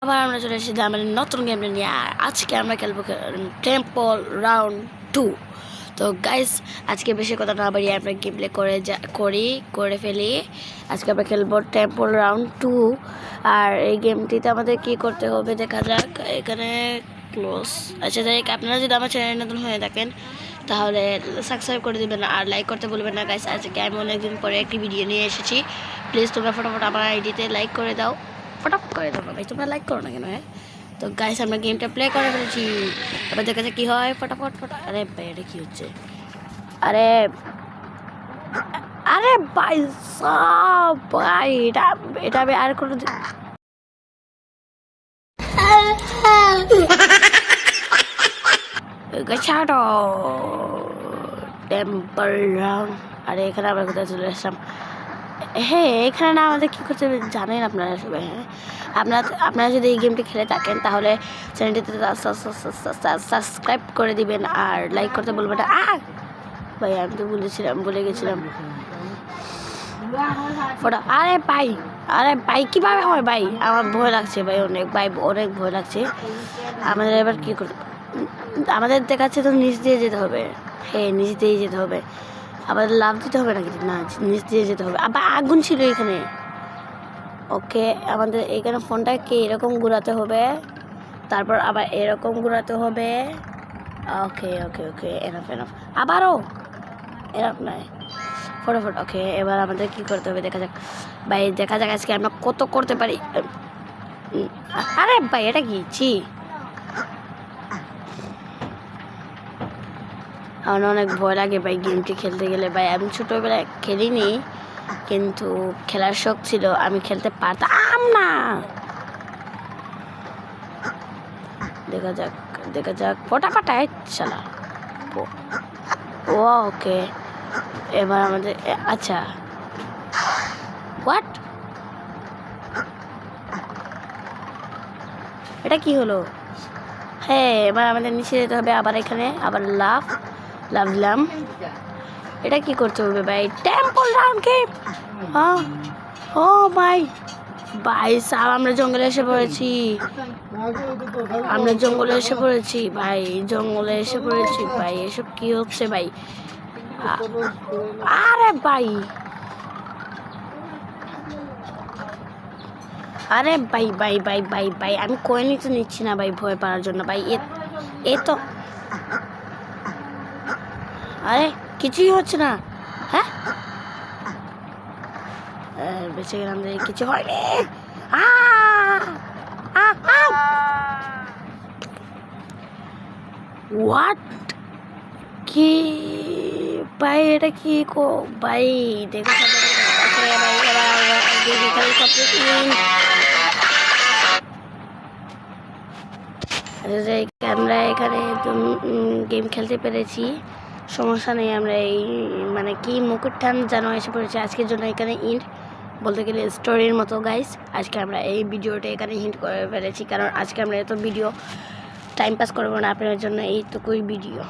আবার আমরা চলে এসেছি আমাদের নতুন গেম নিয়ে। আর আজকে আমরা খেলবো টেম্পল রাউন্ড 2। তো গাইস, আজকে বেশি কথা না বাড়িয়ে আমরা গেম প্লে করে ফেলি। আজকে আমরা খেলবো টেম্পল রাউন্ড 2। আর এই গেমটিতে আমাদের কি করতে হবে দেখা যাক। এখানে ক্লোজ। আচ্ছা যাই হোক, আপনারা যদি আমার চ্যানেল নতুন হয়ে থাকেন তাহলে সাবস্ক্রাইব করে দেবেন আর লাইক করতে বলবেন না গাইস। আজকে আমি অনেকদিন পরে একটি ভিডিও নিয়ে এসেছি। প্লিজ তোমরা ফটাফট আমার আইডিতে লাইক করে দাও, ফটাফট করে দাও ভাই, তোমরা লাইক করো না কেন? হ্যাঁ, তো গাইস আমরা গেমটা প্লে করে ফেলেছি। এবার দেখা যাক কি হয়। ফটাফট। আরে ভাই এটা কি হচ্ছে? আরে আরে ভাই সব ভাই, এটা আমি আর কোনো ছাড়ো টেম্পল রাউন্ড। আরে এখানে আমরা কোথায় চলে আসলাম? হ্যাঁ, এখানে না আমাদের কী করতে হবে জানেন আপনারা সবাই? হ্যাঁ, আপনারা যদি এই গেমটি খেলে থাকেন তাহলে চ্যানেলটিতে সাবস্ক্রাইব করে দিবেন আর লাইক করতে বলবেন না। ভাই আমি তো ভুলে গেছিলাম ফটো। আরে ভাই কীভাবে হয় ভাই? আমার ভয় লাগছে ভাই, অনেক ভয় লাগছে। আমাদের এবার কী করতে, আমাদের দেখাচ্ছে তো নিচ দিয়ে যেতে হবে। হ্যাঁ, নিচ দিয়েই যেতে হবে। আবার লাভ দিতে হবে নাকি? না, নিচ দিয়ে যেতে হবে। আবার আগুন ছিল এখানে। ওকে, আমাদের এখানে ফোনটাকে এরকম ঘোরাতে হবে, তারপর আবার এরকম ঘোরাতে হবে। ওকে ওকে ওকে, এনাফ। আবারও এনাফ নয়, ফটোফট। ওকে, এবার আমাদের কি করতে হবে দেখা যাক ভাই, দেখা যাক আজকে আমরা কত করতে পারি। আরে ভাই এটা কি? আমার অনেক ভয় লাগে ভাই গেমটি খেলতে গেলে। ভাই আমি ছোটোবেলায় খেলিনি, কিন্তু খেলার শখ ছিল, আমি খেলতে পারতাম না। দেখা যাক ফটাফট চালা। ওকে, এবার আমাদের আচ্ছা হোয়াট, এটা কি হলো? হ্যাঁ, এবার আমাদের নিচে যেতে হবে। আবার এখানে আবার লাভ দিলাম। এটা কি করতে হবে ভাই? Temple round game. ও ভাই সাব, আমরা জঙ্গলে এসে পড়েছি ভাই। এসব কি হচ্ছে ভাই? আরে ভাই আমি কয়েনই তো নিচ্ছি না ভাই, ভয় পাওয়ার জন্য ভাই। এ তো আরে কিছুই হচ্ছে না। হ্যাঁ, বেঁচে গেলাম রে, কিছু হয়নি। হোয়াট কি ভাই, এটা কি ভাই? দেখো আমরা এখানে গেম খেলতে পেরেছি, সমস্যা নেই। আমরা এই মানে কি মুকুটঠান যেন এসে পড়েছে আজকের জন্য। এখানে ইন্ট বলতে গেলে স্টোরির মতো গাইস। আজকে আমরা এই ভিডিওটা এখানে হিন্ট করে ফেলেছি, কারণ আজকে আমরা এত ভিডিও টাইম পাস করবো না, আপনার জন্য এইটুকুই ভিডিও।